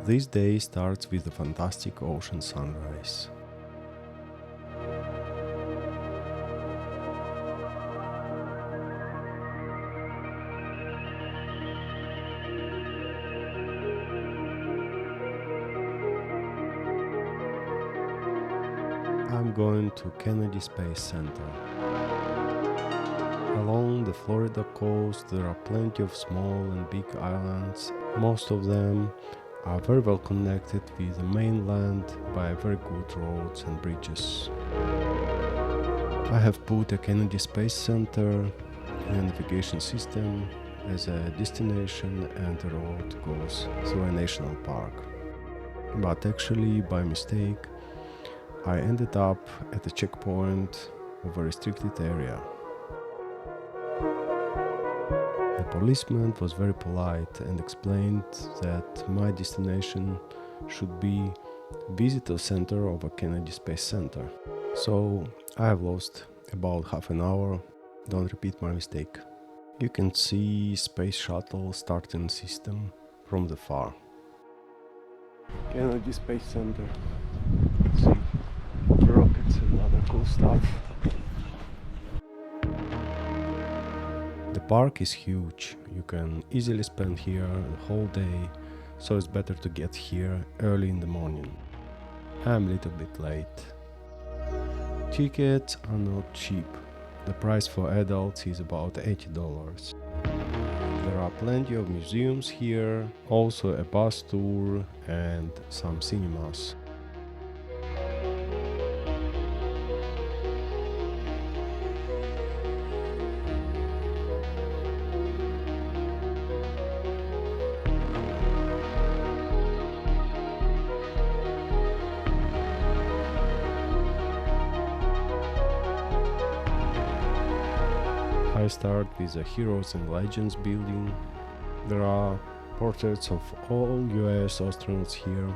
This day starts with a fantastic ocean sunrise. I'm going to Kennedy Space Center. Along the Florida coast there are plenty of small and big islands. Most of them are very well connected with the mainland by very good roads and bridges. I have put a Kennedy Space Center in a navigation system as a destination, and the road goes through a national park. But actually, by mistake, I ended up at a checkpoint of a restricted area. The policeman was very polite and explained that my destination should be visitor center of a Kennedy Space Center. So I have lost about half an hour. Don't repeat my mistake. You can see space shuttle starting system from the far. Kennedy Space Center. Let's see rockets and other cool stuff. The park is huge. You can easily spend here the whole day, so it's better to get here early in the morning. I'm a little bit late. Tickets are not cheap. The price for adults is about $80. There are plenty of museums here, also a bus tour and some cinemas. I start with the Heroes and Legends building. There are portraits of all US astronauts here.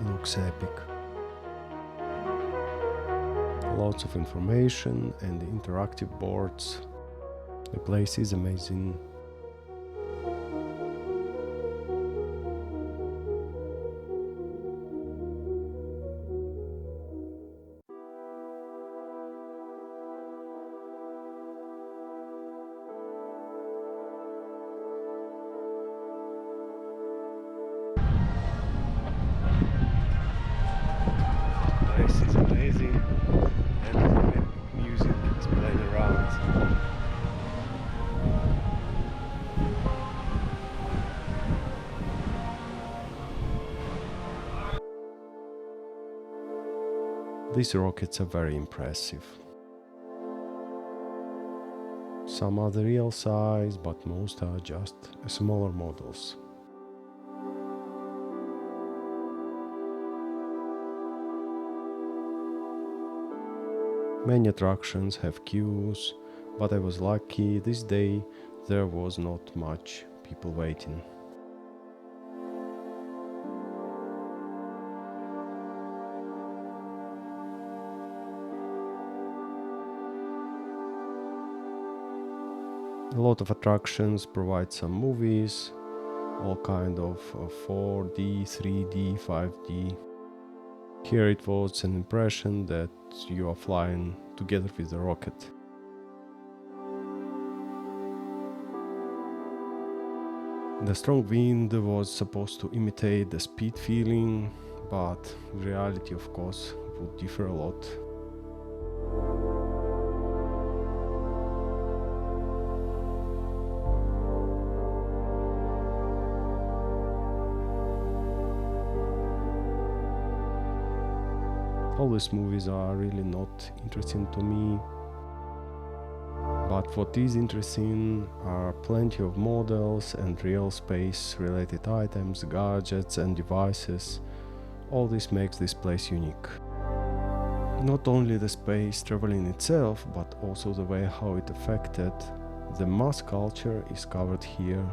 Looks epic. Lots of information and interactive boards. The place is amazing. Place is amazing and music is playing around. These rockets are very impressive. Some are the real size, but most are just smaller models. Many attractions have queues, but I was lucky this day there was not much people waiting. A lot of attractions provide some movies, all kind of 4D, 3D, 5D. Here it was an impression that you are flying together with the rocket. The strong wind was supposed to imitate the speed feeling, but reality of course would differ a lot. All these movies are really not interesting to me, but what is interesting are plenty of models and real space related items, gadgets and devices. All this makes this place unique. Not only the space traveling itself, but also the way how it affected the mass culture is covered here.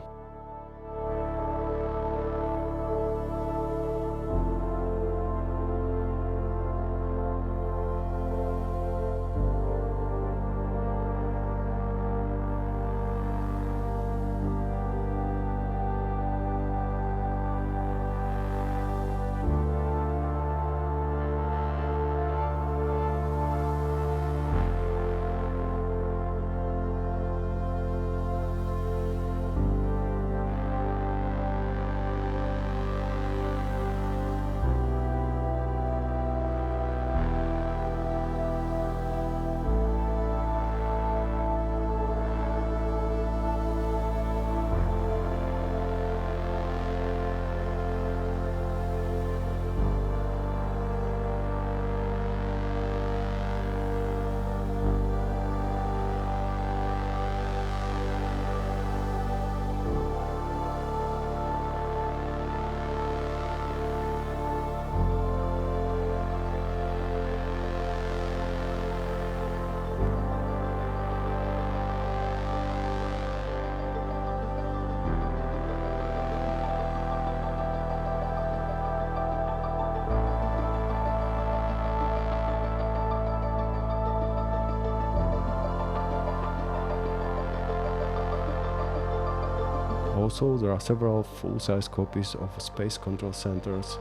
Also, there are several full-size copies of space control centers,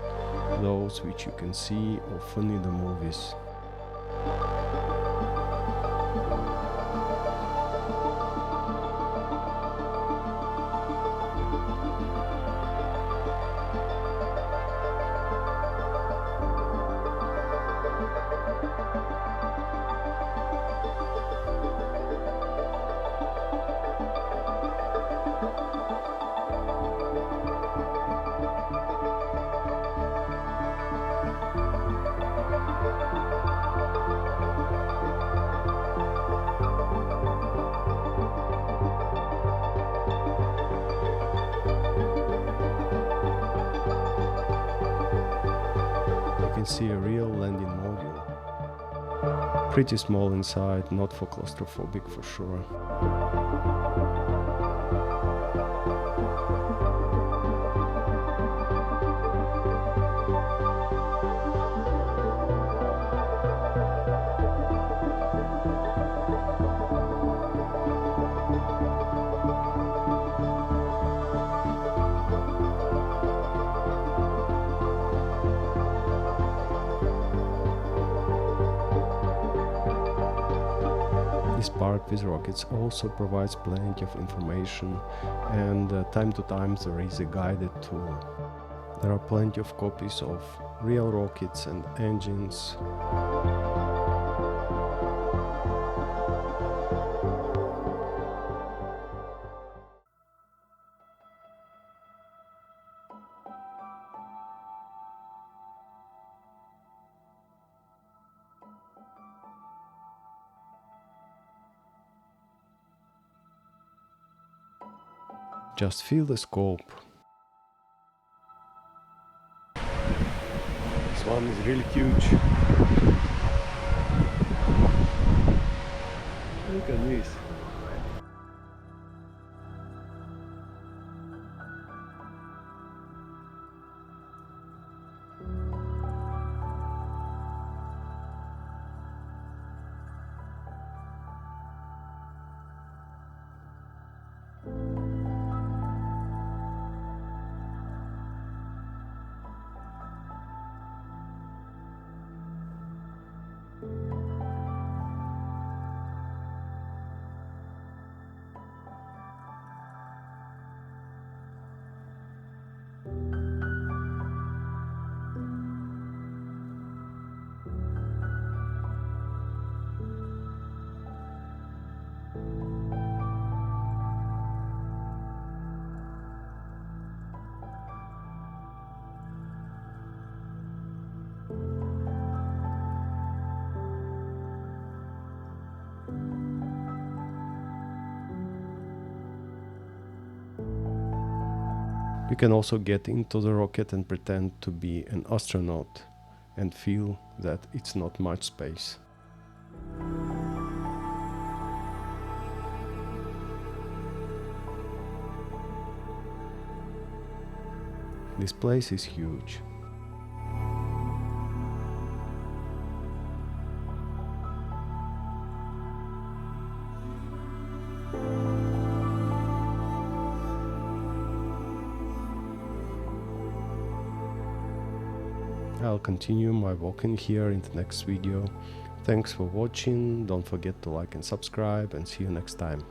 those which you can see often in the movies. You can see a real landing module. Pretty small inside, not for claustrophobic for sure. This park with rockets also provides plenty of information, and time to time there is a guided tour. There are plenty of copies of real rockets and engines. Just feel the scope. This one is really huge. Look at this. You can also get into the rocket and pretend to be an astronaut and feel that it's not much space. This place is huge. I'll continue my walking here in the next video. Thanks for watching, don't forget to like and subscribe, and see you next time.